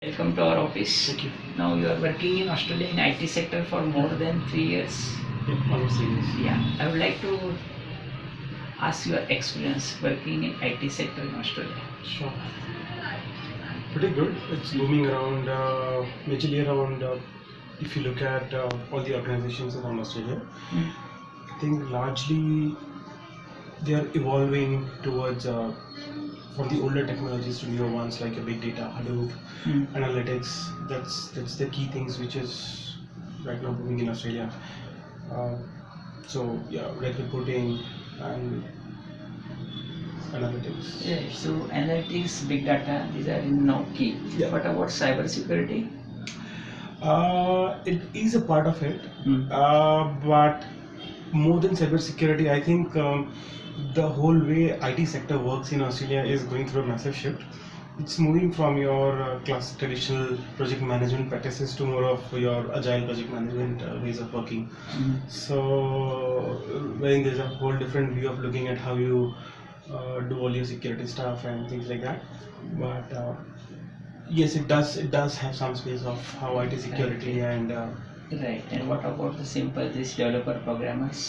Welcome to our office. Thank you. Now you are working in Australia in IT sector for more than 3 years. Yeah, almost 3 years. Yeah, I would like to ask your experience working in IT sector in Australia. Sure. Pretty good. It's booming around, majorly around, if you look at all the organizations around Australia, Mm. I think largely they are evolving towards from the older technologies to newer ones like a big data, Hadoop, Mm. analytics. That's the key things which is right now booming in Australia. Uh, so yeah, like reporting and analytics. Yeah, so analytics, big data, these are now key. Yeah. What about cyber security? It is a part of it, Mm. but more than cybersecurity, I think the whole way IT sector works in Australia is going through a massive shift. It's moving from your class traditional project management practices to more of your agile project management ways of working. Mm. So, when there's a whole different view of looking at how you do all your security stuff and things like that. But yes, it does have some space of how IT security and Right. And what about the simple this developer programmers?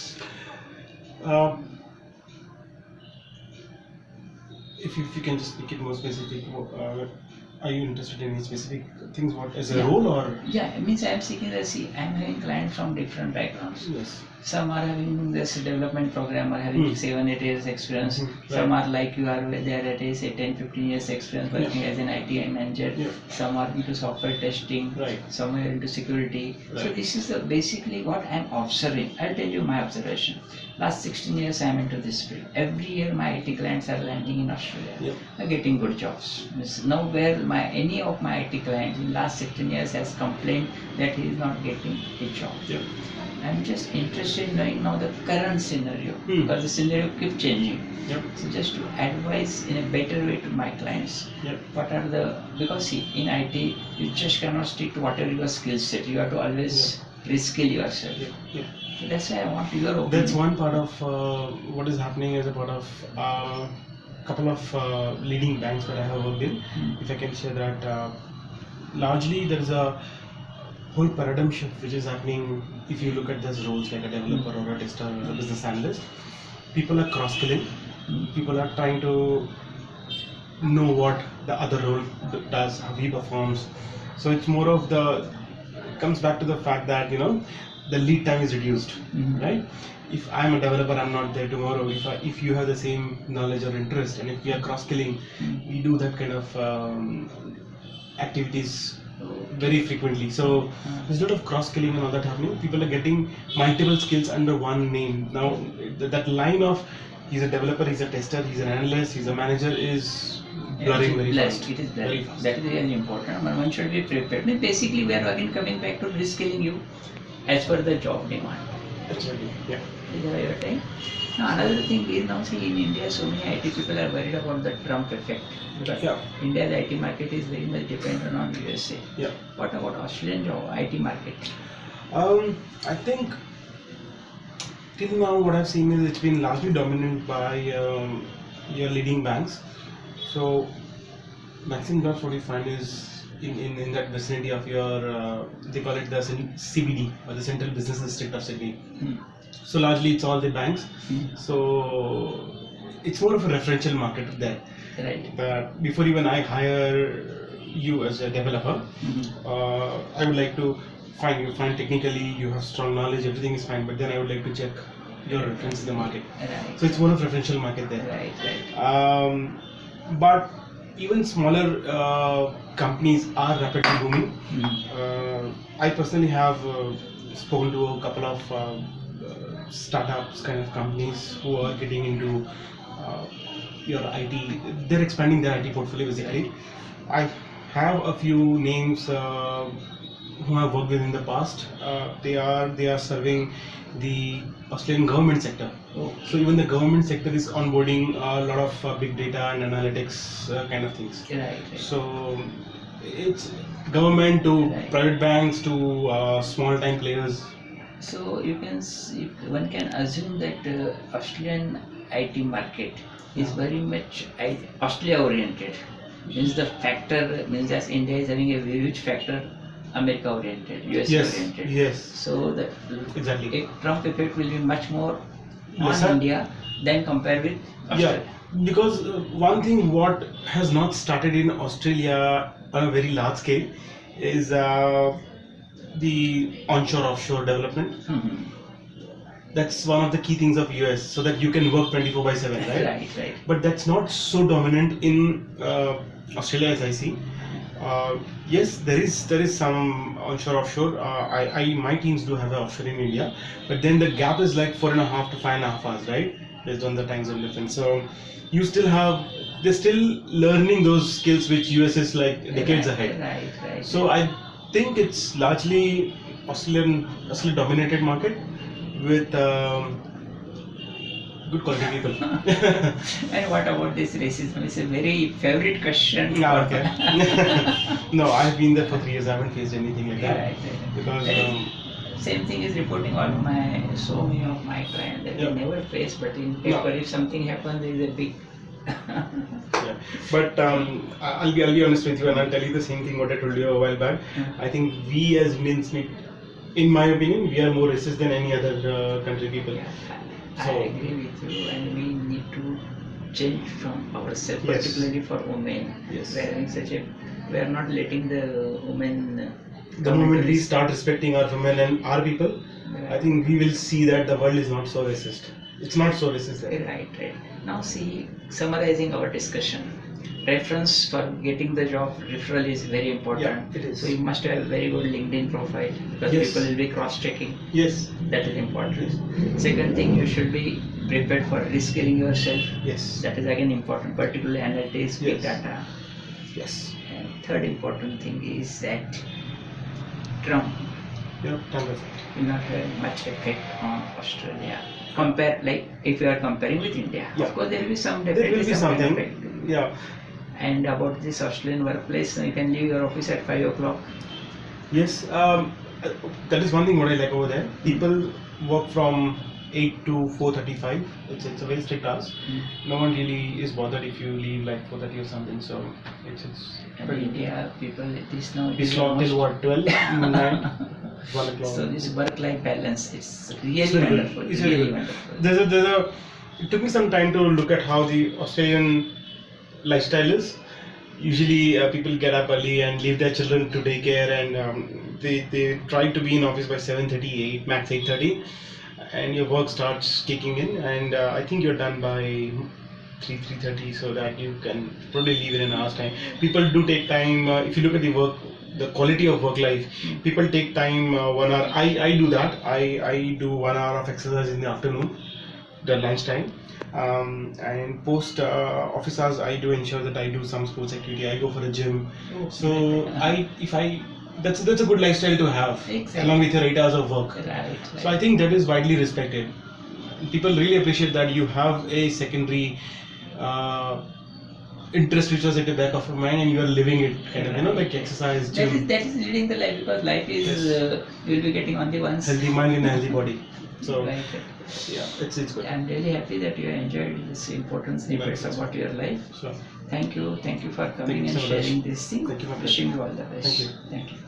uh, if you can just make it more specific, are you interested in any specific things? What as a Yeah. role or? Yeah, it means I am seeking the see. I am having clients from different backgrounds. Yes. Some are having this development program, are having 7-8 years experience. Some are like you are there at a say 10-15 years experience working as an IT manager. Yeah. Some are into software testing. Right. Some are into security. So Right. this is basically what I am observing. I'll tell you my observation. Last 16 years I am into this field. Every year my IT clients are landing in Australia. Yep. Are getting good jobs. Means nowhere any of my IT clients in last 16 years has complained that he is not getting a job. Yeah. I'm just interested in knowing now the current scenario because the scenario keeps changing. Yep. So just to advise in a better way to my clients, Yep. what are the because see in IT you just cannot stick to whatever your skill set. You have to always reskill yourself. Yep. Yep. So that's why I want your opinion. That's one part of what is happening as a part of couple of leading banks that I have worked in. If I can share that, largely there is a whole paradigm shift which is happening. If you look at those roles like a developer or a tester or a business analyst, people are cross-skilling. People are trying to know what the other role does, how he performs. So it's more of comes back to the fact that the lead time is reduced, right? If I'm a developer, I'm not there tomorrow. If you have the same knowledge or interest, and if we are cross-skilling, we do that kind of activities very frequently. So there's a lot of cross-skilling and all that happening. People are getting multiple skills under one name. Now that line of he's a developer, he's a tester, he's an analyst, he's a manager is blurring very fast. It is Very fast. That is really important. One should be prepared. Means basically, we are again coming back to reskilling you as per the job demand. Absolutely, yeah. Is that your time? Now another thing we now see in India, so many IT people are worried about the Trump effect. Because Yeah. India's IT market is very much dependent on USA. Yeah. What about Australian job IT market? I think till now what I've seen is it's been largely dominant by your leading banks. So maximum jobs what you find is in that vicinity of your they call it the CBD or the Central Business District of Sydney. So largely it's all the banks. So it's more of a referential market there. Right. That before even I hire you as a developer, I would like to find technically you have strong knowledge, everything is fine, but then I would like to check your reference in the market. Right. So it's more of referential market there. Right. But even smaller companies are rapidly booming. I personally have spoken to a couple of startups kind of companies who are getting into your IT. They're expanding their IT portfolio basically. I have a few names whom I've worked with in the past. They are serving the Australian government sector. So even the government sector is onboarding a lot of big data and analytics kind of things. Right. So it's government to private banks to small time players. So one can assume that Australian IT market is very much Australia oriented. means the factor means as India is having a huge factor America oriented, US Yes, oriented. yes. So the Exactly. Trump effect will be much more Yes, on sir. India than compared with Australia. Yeah, because one thing what has not started in Australia on a very large scale is the onshore offshore development. Mhm. That's one of the key things of US, so that you can work 24/7, right? Right. But that's not so dominant in Australia as I see. Yes, there is some onshore offshore. My teams do have an offshore in India, but then the gap is like 4.5 to 5.5 hours, right? Based on the time zone difference. So you still have, they're still learning those skills which US is like decades ahead. Right. So I think it's largely Australian dominated market with good quality people. And what about this racism? It's a very favorite question. Yeah, okay. No, I've been there for 3 years. I haven't faced anything like that. Right. Because Same thing is reporting all so many of my clients that Yeah. they never face, but in paper, No. if something happens, there is a big. yeah. But I'll be honest with you, and I'll tell you the same thing what I told you a while back. I think we as mincemeat, in my opinion, we are more racist than any other country people. I So- agree with you, and we need to change from ourselves, Yes. particularly for women. Yes. We are not letting the women. The moment we start respecting our women and our people, I think we will see that the world is not so racist. It's not so racist there. Right. Now see, summarizing our discussion, reference for getting the job referral is very important. Yeah, it is. So you must have a very good LinkedIn profile because Yes. people will be cross-checking. Yes. That is important. Second thing, you should be prepared for reskilling yourself. Yes. That is again important, particularly analytics, big Yes. data. Yes. And third important thing is that Trump Yeah. Time effect. will not have much effect on Australia. Compare, like if you are comparing with India, Yeah. of course there will be some There will definitely be some kind of something. effect. Yeah. And about this Australian workplace, you can leave your office at 5 o'clock. Yes. That is one thing what I like over there. People work from 8 to 4:35. It's a very strict hours. No one really is bothered if you leave like 4:30 or something. So it's In pretty. India, people it is now. We slot till what 12, 9, 1 o'clock. So this work-life balance, it's really It's very good. wonderful. It's very good. Wonderful. There's a. It took me some time to look at how the Australian lifestyle is. Usually, people get up early and leave their children to daycare, and they try to be in office by 7:38, max 8:30, and your work starts kicking in, and I think you're done by 3:30, so that you can probably leave in an hour's time. People do take time. If you look at the quality of work life, people take time 1 hour. I do that. I do 1 hour of exercise in the afternoon, the lunchtime. And post office hours, I do ensure that I do some sports activity. I go for a gym. So that's a good lifestyle to have, Exactly. along with your 8 hours of work. Right. So I think that is widely respected. People really appreciate that you have a secondary interest which was at the back of your mind, and you are living it, kind of, like exercise, gym, that is leading the life, because life is you will be getting only once. healthy mind and a healthy body. So Right. yeah, it's good. I'm really happy that you enjoyed this important snippets Likewise. about your life. So Thank you for coming you and so much. sharing this thing. Thank you for Wishing you all the best. Thank you. Thank you.